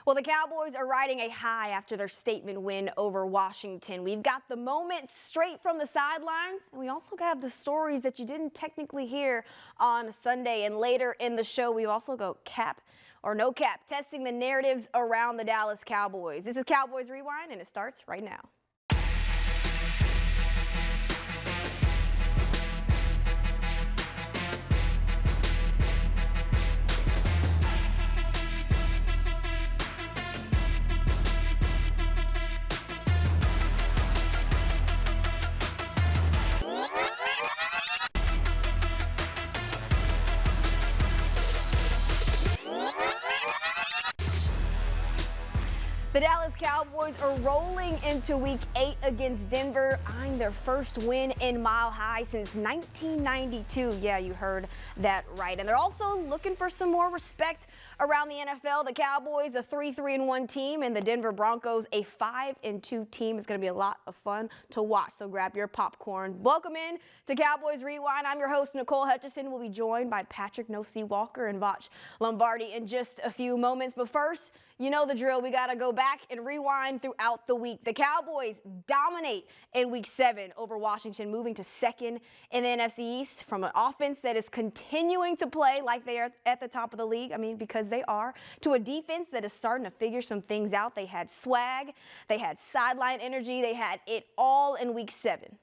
Well, the Cowboys are riding a high after their statement win over Washington. We've got the moments straight from the sidelines, and we also have the stories that you didn't technically hear on Sunday. And later in the show, we also go cap or no cap, testing the narratives around the Dallas Cowboys. This is Cowboys Rewind, and it starts right now. The Dallas Cowboys are rolling into Week 8 against Denver, eyeing their first win in Mile High since 1992. Yeah, you heard that right. And they're also looking for some more respect around the NFL. The Cowboys, a 3-3-1 team, and the Denver Broncos, a 5-2 team. It's going to be a lot of fun to watch, so grab your popcorn. Welcome in to Cowboys Rewind. I'm your host, Nicole Hutchison. We'll be joined by Patrik Walker and Voch Lombardi in just a few moments. But first, you know the drill. We got to go back and rewind throughout the week. The Cowboys dominate in Week 7 over Washington, moving to second in the NFC East from an offense that is continuing to play like they are at the top of the league. I mean, because they are, to a defense that is starting to figure some things out. They had swag, they had sideline energy, they had it all in Week 7.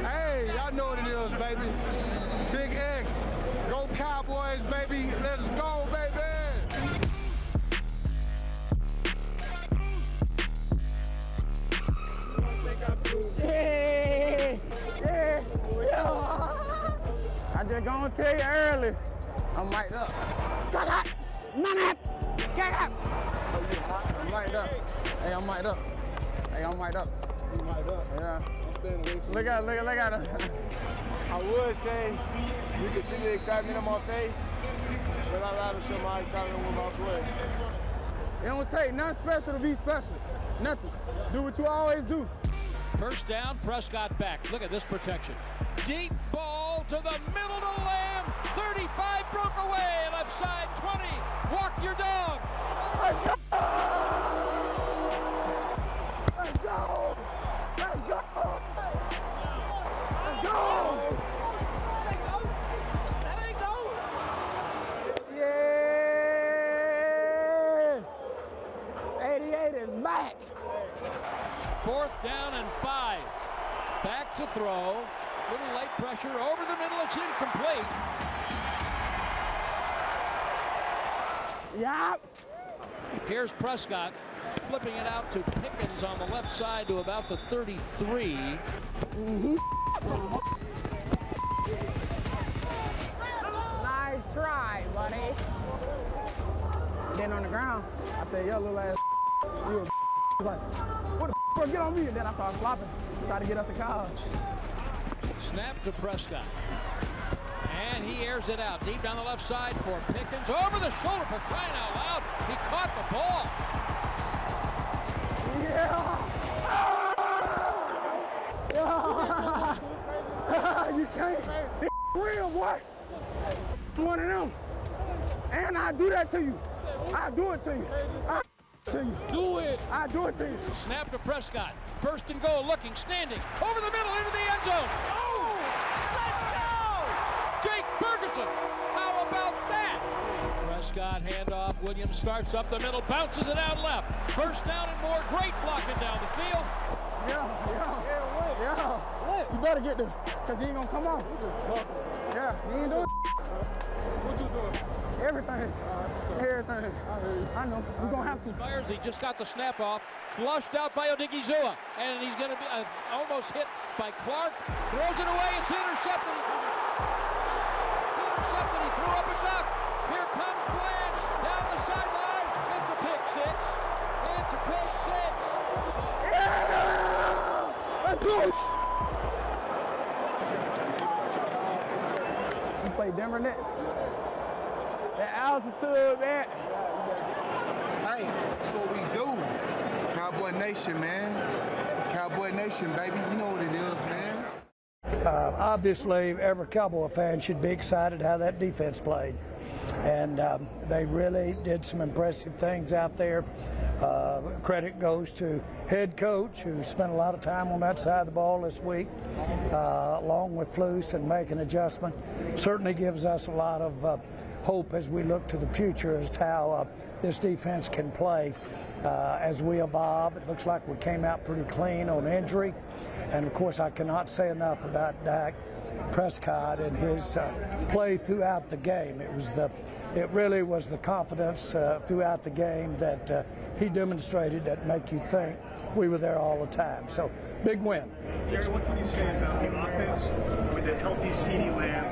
Hey, y'all know what it is, baby. Big X. Go Cowboys, baby. Let's go, baby. Yeah. I just gonna tell you early, I'm mic'd up. Get up! I'm mic'd up. Hey, I'm mic'd up. You mic'd up? Yeah. Look at it. I would say you can see the excitement on my face, but I rather show my excitement with my play. It don't take nothing special to be special. Nothing. Do what you always do. First down, Prescott back. Look at this protection. Deep ball to the middle to Lamb. 35 broke away. Left side 20. Walk your dog. Let's go! Let's go! Let's go! Let's go! That ain't go! Yeah! 88 is back. Fourth down and 5. Back to throw. Little light pressure over the middle. It's incomplete. Yeah. Here's Prescott flipping it out to Pickens on the left side to about the 33. Nice try, buddy. Then on the ground, I said, yo, little ass, you a He's like, what the bro, get on me. And then I started flopping, try to get us a college. Snap to Prescott. And he airs it out deep down the left side for Pickens. Over the shoulder for crying out loud. He caught the ball. Yeah. You can't. It's real, boy. One of them. And I do that to you. I do it to you. Do it. I do it to you. Snap to Prescott. First and goal, looking, standing. Over the middle, into the end zone. Oh! Let's go! Jake Ferguson. How about that? Prescott, handoff. Williams starts up the middle, bounces it out left. First down and more. Great blocking down the field. Yeah. You better get this, because he ain't going to come on. Yeah, he ain't doing What you doing? everything. I know. We're going to have to. Myers, he just got the snap off. Flushed out by Odigizua. And he's going to be almost hit by Clark. Throws it away. It's intercepted. He threw up a duck. Here comes Bland down the sideline. It's a pick six. Yeah! Let's go! We play Denver next. That altitude, man. Hey, that's what we do. Cowboy Nation, man. Cowboy Nation, baby. You know what it is, man. Obviously, every Cowboy fan should be excited how that defense played. And they really did some impressive things out there. Credit goes to head coach, who spent a lot of time on that side of the ball this week, along with Flus, and make an adjustment. Certainly gives us a lot of hope as we look to the future as to how this defense can play as we evolve. It looks like we came out pretty clean on injury. And, of course, I cannot say enough about Dak Prescott and his play throughout the game. It really was the confidence throughout the game that he demonstrated that make you think we were there all the time. So, big win. Jerry, what can you say about the offense with a healthy CeeDee Lamb?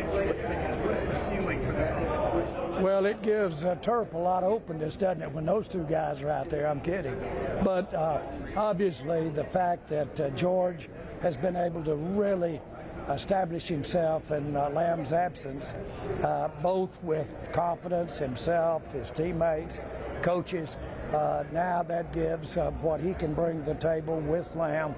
What is the ceiling for this offense? Well, it gives Turp a lot of openness, doesn't it, when those two guys are out there? I'm kidding. But obviously the fact that George has been able to really establish himself in Lamb's absence, both with confidence, himself, his teammates, coaches. Now that gives what he can bring to the table with Lamb,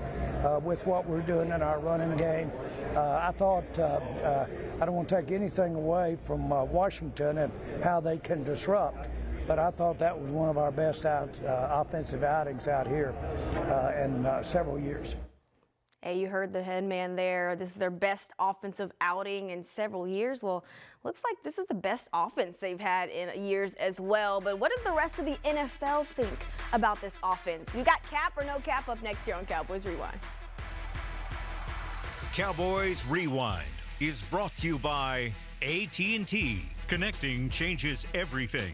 with what we're doing in our running game. I thought, I don't want to take anything away from Washington and how they can disrupt, but I thought that was one of our best offensive outings out here in several years. Hey, you heard the head man there. This is their best offensive outing in several years. Well, looks like this is the best offense they've had in years as well. But what does the rest of the NFL think about this offense? You got cap or no cap up next year on Cowboys Rewind. Cowboys Rewind is brought to you by AT&T. Connecting changes everything.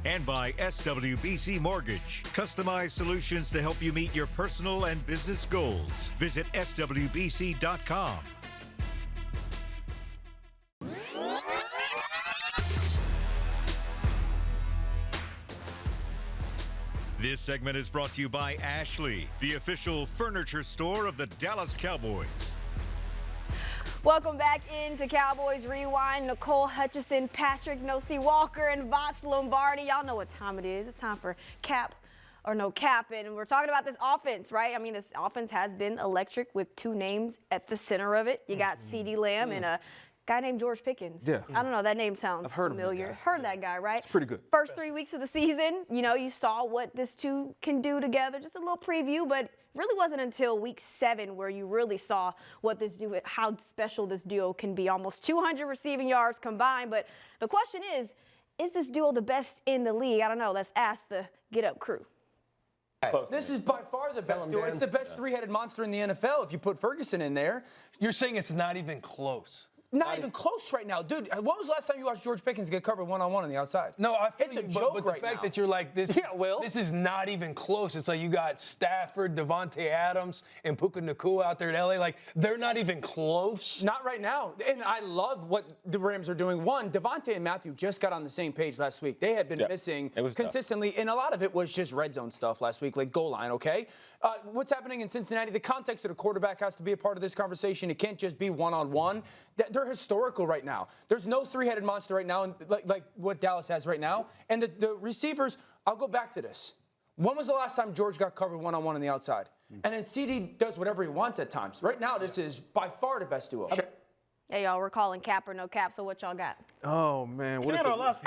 And by SWBC Mortgage. Customized solutions to help you meet your personal and business goals. Visit SWBC.com. This segment is brought to you by Ashley, the official furniture store of the Dallas Cowboys. Welcome back into Cowboys Rewind. Nicole Hutchison, Patrik Walker, and Voch Lombardi. Y'all know what time it is. It's time for cap or no cap. And we're talking about this offense, right? I mean, this offense has been electric with two names at the center of it. You got CeeDee Lamb and a guy named George Pickens. Yeah. I don't know, that name sounds familiar. Heard that guy, right? It's pretty good. First 3 weeks of the season, you know, you saw what this two can do together. Just a little preview, but really wasn't until week 7 where you really saw what this duo, how special this duo can be. Almost 200 receiving yards combined. But the question is this duo the best in the league? I don't know. Let's ask the Get Up crew. This is by far the best duo. It's the best three-headed monster in the NFL if you put Ferguson in there. You're saying it's not even close. Not even close right now. Dude, when was the last time you watched George Pickens get covered one-on-one on the outside? No, I feel it's a you, joke but right the fact now. that you're like, this is not even close. It's like you got Stafford, Devontae Adams, and Puka Nacua out there in L.A. Like, they're not even close. Not right now. And I love what the Rams are doing. One, Devontae and Matthew just got on the same page last week. They had been missing consistently, and a lot of it was just red zone stuff last week, like goal line, okay? What's happening in Cincinnati, the context of the quarterback has to be a part of this conversation. It can't just be one-on-one. They're historical right now. There's no three-headed monster right now, like what Dallas has right now. And the receivers, I'll go back to this. When was the last time George got covered one-on-one on the outside? And then CeeDee does whatever he wants at times. Right now, this is by far the best duo. Hey, y'all, we're calling cap or no cap, so what y'all got? Oh, man. What Dan Orlovsky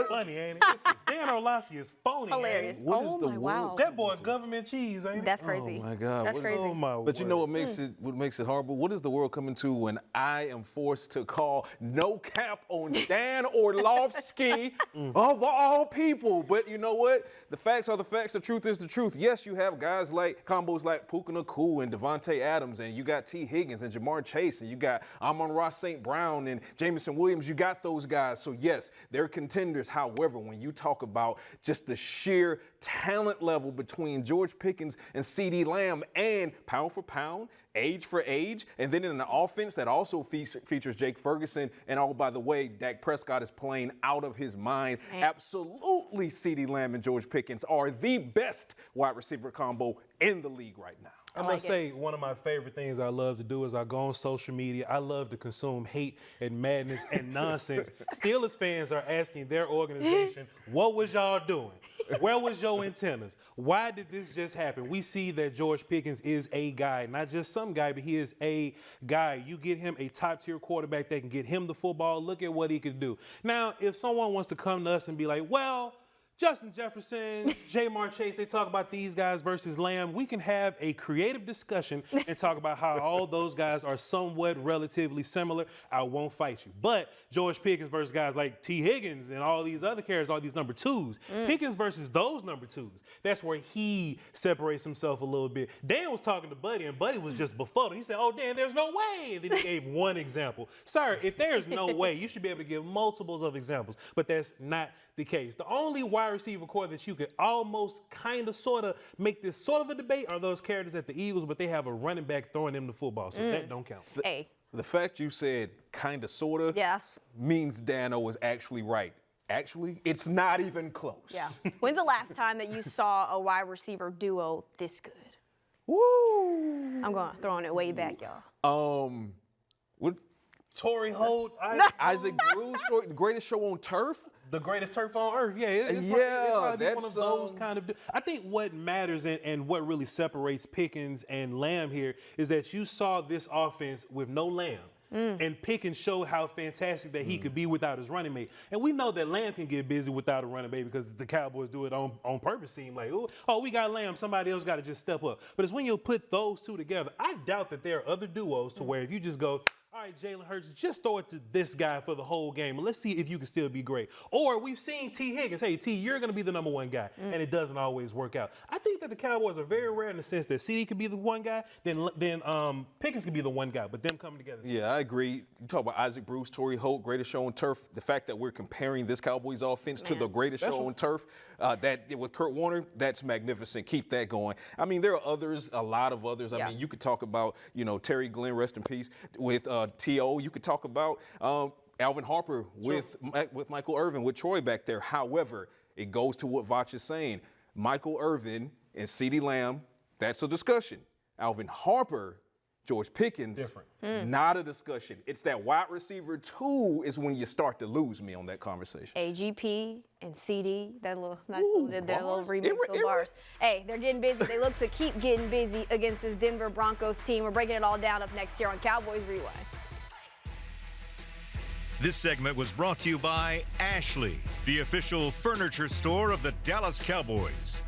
funny, ain't it? Dan Orlovsky is phony. Hilarious. What is the wow. That boy government cheese, ain't it? That's crazy. Oh, my God. That's crazy. Oh, my But you know what makes it horrible? What is the world coming to when I am forced to call no cap on Dan Orlovsky of all people? But you know what? The facts are the facts. The truth is the truth. Yes, you have guys like combos like Puka Nacua and Devontae Adams, and you got T. Higgins and Jamar Chase, and you got Amon-Ra St. Brown and Jameson Williams. You got those guys. So yes, they're contenders. However, when you talk about just the sheer talent level between George Pickens and CeeDee Lamb, and pound for pound, age for age, and then in an offense that also features Jake Ferguson, and oh, by the way, Dak Prescott is playing out of his mind. Absolutely, CeeDee Lamb and George Pickens are the best wide receiver combo in the league right now. I must say, one of my favorite things I love to do is I go on social media. I love to consume hate and madness and nonsense. Steelers fans are asking their organization, what was y'all doing? Where was your antennas? Why did this just happen? We see that George Pickens is a guy, not just some guy, but he is a guy. You get him a top-tier quarterback that can get him the football. Look at what he can do. Now, if someone wants to come to us and be like, well, Justin Jefferson, Jamar Chase, they talk about these guys versus Lamb. We can have a creative discussion and talk about how all those guys are somewhat relatively similar. I won't fight you. But George Pickens versus guys like T. Higgins and all these other characters, all these number twos. Pickens versus those number twos. That's where he separates himself a little bit. Dan was talking to Buddy, and Buddy was just befuddled. He said, oh, Dan, there's no way. And then he gave one example. Sir, if there's no way, you should be able to give multiples of examples. But that's not the case. The only wide receiver core that you could almost kind of sort of make this sort of a debate are those characters at the Eagles, but they have a running back throwing them the football, so that don't count. The fact you said kind of sort of means Dano is actually right. Actually, it's not even close. Yeah. When's the last time that you saw a wide receiver duo this good? Woo! I'm throwing it way back, y'all. What? Torrey Holt, Isaac Bruce, the greatest show on turf. The greatest turf on earth, yeah. It's probably one of those kind of. I think what matters and what really separates Pickens and Lamb here is that you saw this offense with no Lamb. And Pickens showed how fantastic that he could be without his running mate. And we know that Lamb can get busy without a running mate because the Cowboys do it on purpose. Seem like, oh, we got Lamb, somebody else got to just step up. But it's when you put those two together, I doubt that there are other duos to where if you just go, all right, Jalen Hurts, just throw it to this guy for the whole game, and let's see if you can still be great. Or we've seen T. Higgins, hey, T, you're going to be the number one guy, and it doesn't always work out. I think that the Cowboys are very rare in the sense that CD could be the one guy, then Pickens could be the one guy, but them coming together. Yeah, I agree. You talk about Isaac Bruce, Torrey Holt, greatest show on turf. The fact that we're comparing this Cowboys offense to the greatest show on turf, that with Kurt Warner, that's magnificent. Keep that going. I mean, there are others, a lot of others. I mean, you could talk about, Terry Glenn, rest in peace, with T.O. You could talk about Alvin Harper with Michael Irvin, with Troy back there. However, it goes to what Voch is saying. Michael Irvin and CeeDee Lamb, that's a discussion. Alvin Harper, George Pickens, not a discussion. It's that wide receiver two is when you start to lose me on that conversation. AGP and CD, that little remix of bars. Hey, they're getting busy. They look to keep getting busy against this Denver Broncos team. We're breaking it all down up next year on Cowboys Rewind. This segment was brought to you by Ashley, the official furniture store of the Dallas Cowboys.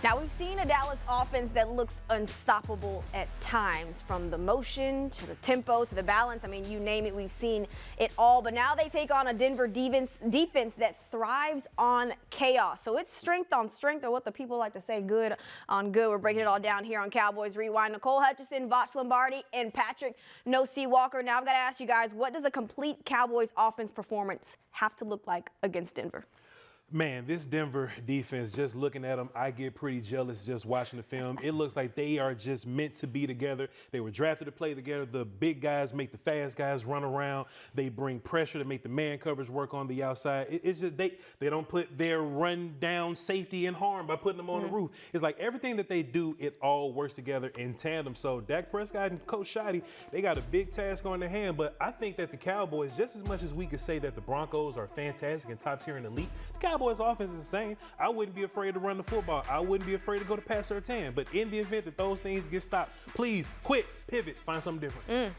Now, we've seen a Dallas offense that looks unstoppable at times, from the motion to the tempo to the balance. I mean, you name it, we've seen it all. But now they take on a Denver defense that thrives on chaos. So it's strength on strength, or what the people like to say, good on good. We're breaking it all down here on Cowboys Rewind. Nicole Hutchison, Voch Lombardi, and Patrik Walker. Now, I've got to ask you guys, what does a complete Cowboys offense performance have to look like against Denver? Man, this Denver defense, just looking at them, I get pretty jealous just watching the film. It looks like they are just meant to be together. They were drafted to play together. The big guys make the fast guys run around. They bring pressure to make the man coverage work on the outside. It's just they don't put their run down safety in harm by putting them on the roof. It's like everything that they do, it all works together in tandem. So Dak Prescott and Coach Shotty, they got a big task on their hand. But I think that the Cowboys, just as much as we could say that the Broncos are fantastic and top tier and elite, the Cowboys offense is the same. I wouldn't be afraid to run the football. I wouldn't be afraid to go to pass or 10. But in the event that those things get stopped, please quit, pivot, find something different.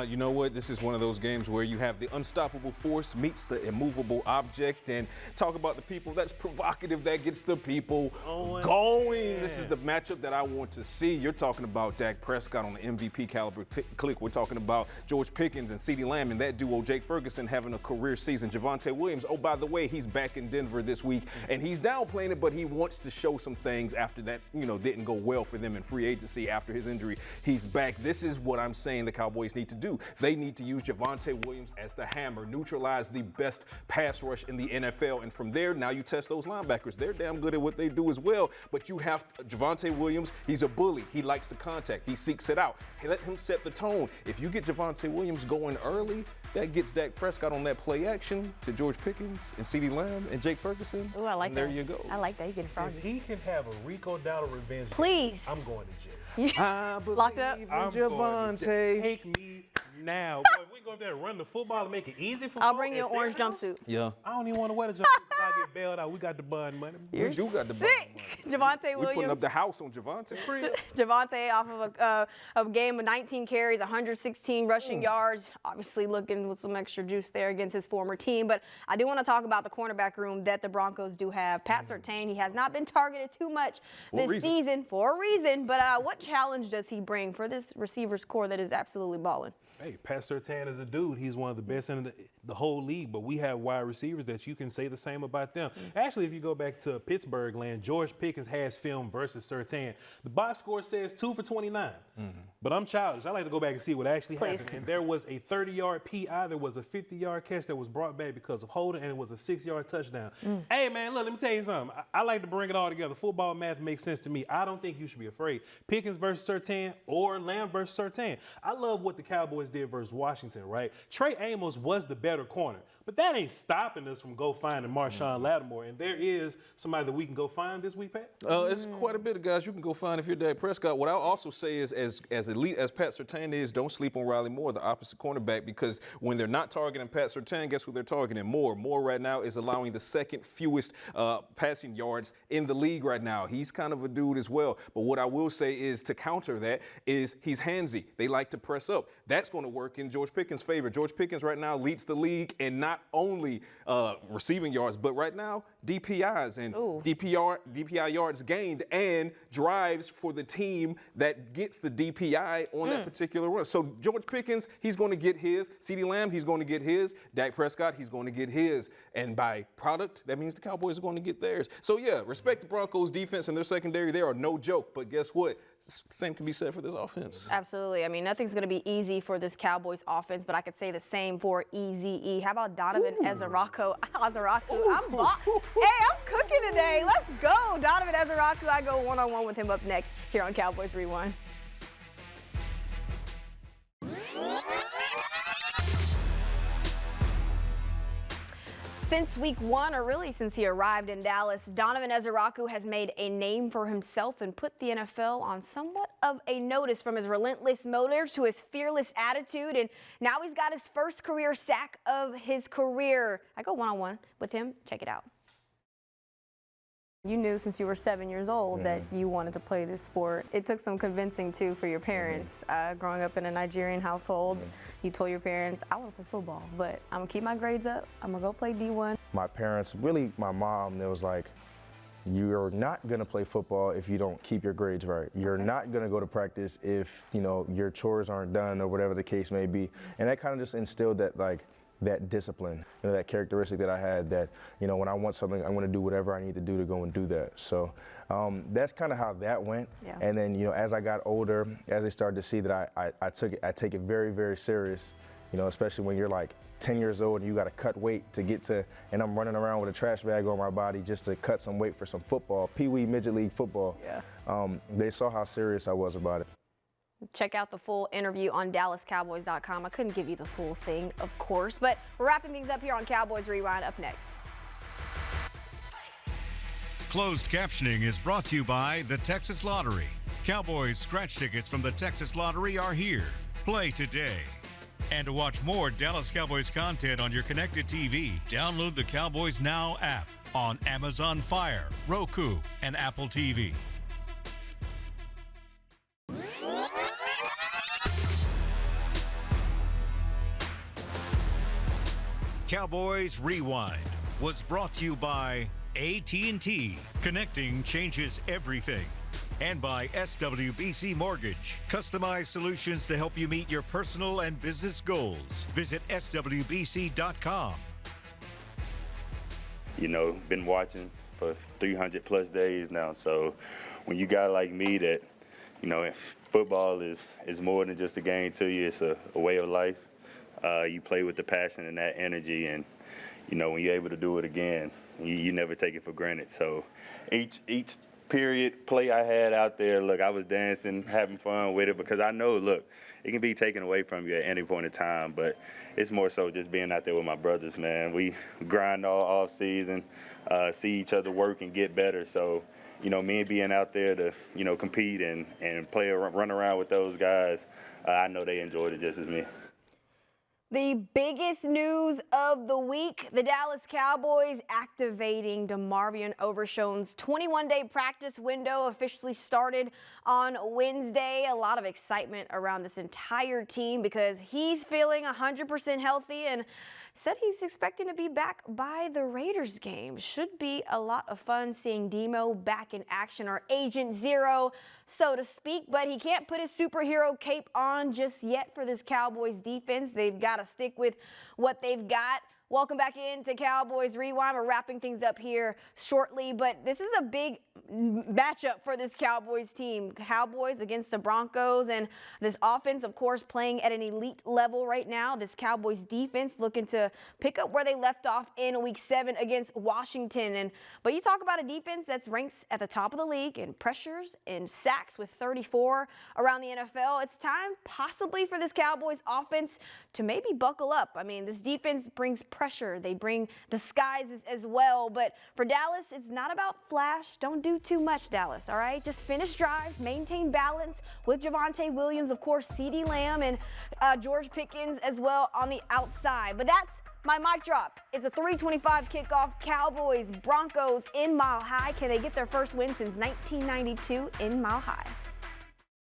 You know what? This is one of those games where you have the unstoppable force meets the immovable object, and talk about the people that's provocative, that gets the people going. This is the matchup that I want to see. You're talking about Dak Prescott on the MVP caliber click. We're talking about George Pickens and CeeDee Lamb and that duo, Jake Ferguson, having a career season. Javonte Williams, oh, by the way, he's back in Denver this week, and he's downplaying it, but he wants to show some things after that, didn't go well for them in free agency after his injury. He's back. This is what I'm saying the Cowboys need to do. They need to use Javonte Williams as the hammer, neutralize the best pass rush in the NFL, and from there, now you test those linebackers. They're damn good at what they do as well, but you have Javonte Williams. He's a bully. He likes the contact. He seeks it out. Let him set the tone. If you get Javonte Williams going early, that gets Dak Prescott on that play action to George Pickens and CeeDee Lamb and Jake Ferguson. Ooh, I like and that. There you go. I like that. You get froggy. If he can have a Rico Dollar revenge, Please. I'm going to jail. Locked up? I'm going to jail. Take me now. Boy, if we go up there and run the football and make it easy for I'll bring you an orange jumpsuit. Yeah. I don't even want to wear the jumpsuit because I get bailed out. We got the bond money. You're we do got the sick. Javonte We're putting Williams. up the house on Javonte. Javonte off of a game of 19 carries, 116 rushing yards. Obviously looking with some extra juice there against his former team. But I do want to talk about the cornerback room that the Broncos do have. Pat Surtain, he has not been targeted too much this season for a reason. But what challenge does he bring for this receivers core that is absolutely balling? Hey, Pat Surtain is a dude. He's one of the best in the whole league, but we have wide receivers that you can say the same about them. Actually, if you go back to Pittsburgh land, George Pickens has film versus Surtain. The box score says 2 for 29, but I'm childish. I like to go back and see what actually happened. And there was a 30-yard PI, there was a 50-yard catch that was brought back because of holding, and it was a 6-yard touchdown. Hey, man, look, let me tell you something. I like to bring it all together. Football math makes sense to me. I don't think you should be afraid. Pickens versus Surtain or Lamb versus Surtain. I love what the Cowboys did versus Washington, right? Trey Amos was the better corner, but that ain't stopping us from go finding Marshawn Lattimore, and there is somebody that we can go find this week, Pat? It's quite a bit of guys you can go find if you're Dak Prescott. What I'll also say is, as elite as Pat Surtain is, don't sleep on Riley Moore, the opposite cornerback, because when they're not targeting Pat Surtain, guess who they're targeting? Moore. Moore right now is allowing the second fewest passing yards in the league right now. He's kind of a dude as well. But what I will say is, to counter that, is he's handsy. They like to press up. That's going to work in George Pickens' favor. George Pickens right now leads the league in not only receiving yards, but right now DPIs and DPI yards gained and drives for the team that gets the DPI on that particular run. So George Pickens, he's going to get his. CeeDee Lamb, he's going to get his. Dak Prescott, he's going to get his. And by product, that means the Cowboys are going to get theirs. So yeah, respect the Broncos defense and their secondary. They are no joke. But guess what? Same can be said for this offense. Absolutely. I mean, nothing's going to be easy for this Cowboys offense, but I could say the same for Eze. How about Donovan Ezeraku? Hey, I'm cooking today. Let's go. Donovan Ezeraku. I go one-on-one with him up next here on Cowboys Rewind. Since week 1, or really since he arrived in Dallas, Donovan Ezeraku has made a name for himself and put the NFL on somewhat of a notice, from his relentless motor to his fearless attitude. And now he's got his first career sack of his career. I go one-on-one with him. Check it out. You knew since you were 7 years old that you wanted to play this sport. It took some convincing, too, for your parents. Growing up in a Nigerian household, you told your parents, I want to play football, but I'm going to keep my grades up. I'm going to go play D1. My parents, really my mom, it was like, you're not going to play football if you don't keep your grades right. You're not going to go to practice if, you know, your chores aren't done or whatever the case may be. And that kind of just instilled that, like, that discipline, you know, that characteristic that I had, that, you know, when I want something, I'm going to do whatever I need to do to go and do that. So that's kind of how that went. Yeah. And then, you know, as I got older, as they started to see that I take it very, very serious, you know, especially when you're like 10 years old and you got to cut weight to get to, and I'm running around with a trash bag on my body just to cut some weight for some football, Pee-wee Midget League football. Yeah. They saw how serious I was about it. Check out the full interview on DallasCowboys.com. I couldn't give you the full thing, of course, but we're wrapping things up here on Cowboys Rewind. Up next. Closed captioning is brought to you by the Texas Lottery. Cowboys scratch tickets from the Texas Lottery are here. Play today. And to watch more Dallas Cowboys content on your connected TV, download the Cowboys Now app on Amazon Fire, Roku, and Apple TV. Cowboys Rewind was brought to you by AT&T. Connecting changes everything. And by SWBC Mortgage. Customized solutions to help you meet your personal and business goals. Visit SWBC.com. You know, been watching for 300 plus days now. So when you got like me that, you know, football is more than just a game to you. It's a way of life. You play with the passion and that energy, and you know when you're able to do it again, you never take it for granted. So each period play I had out there, look, I was dancing, having fun with it because I know, look, it can be taken away from you at any point in time, but it's more so just being out there with my brothers, man. We grind all off season, see each other work and get better. So, you know, me being out there to, you know, compete and run around with those guys, I know they enjoyed it just as me. The biggest news of the week, the Dallas Cowboys activating DeMarvion Overshown's 21-day practice window officially started on Wednesday. A lot of excitement around this entire team because he's feeling 100% healthy and said he's expecting to be back by the Raiders game. Should be a lot of fun seeing Demo back in action, or Agent Zero, so to speak, but he can't put his superhero cape on just yet for this Cowboys defense. They've got to stick with what they've got. Welcome back into Cowboys Rewind. We're wrapping things up here shortly, but this is a big matchup for this Cowboys team. Cowboys against the Broncos, and this offense, of course, playing at an elite level right now. This Cowboys defense looking to pick up where they left off in Week 7 against Washington. But you talk about a defense that's ranked at the top of the league in pressures and sacks with 34 around the NFL. It's time possibly for this Cowboys offense to maybe buckle up. I mean, this defense brings pressure. They bring disguises as well. But for Dallas, it's not about flash. Don't do too much, Dallas, all right? Just finish drives, maintain balance with Javonte Williams, of course, CeeDee Lamb, and George Pickens as well on the outside. But that's my mic drop. It's a 3:25 kickoff. Cowboys, Broncos in Mile High. Can they get their first win since 1992 in Mile High?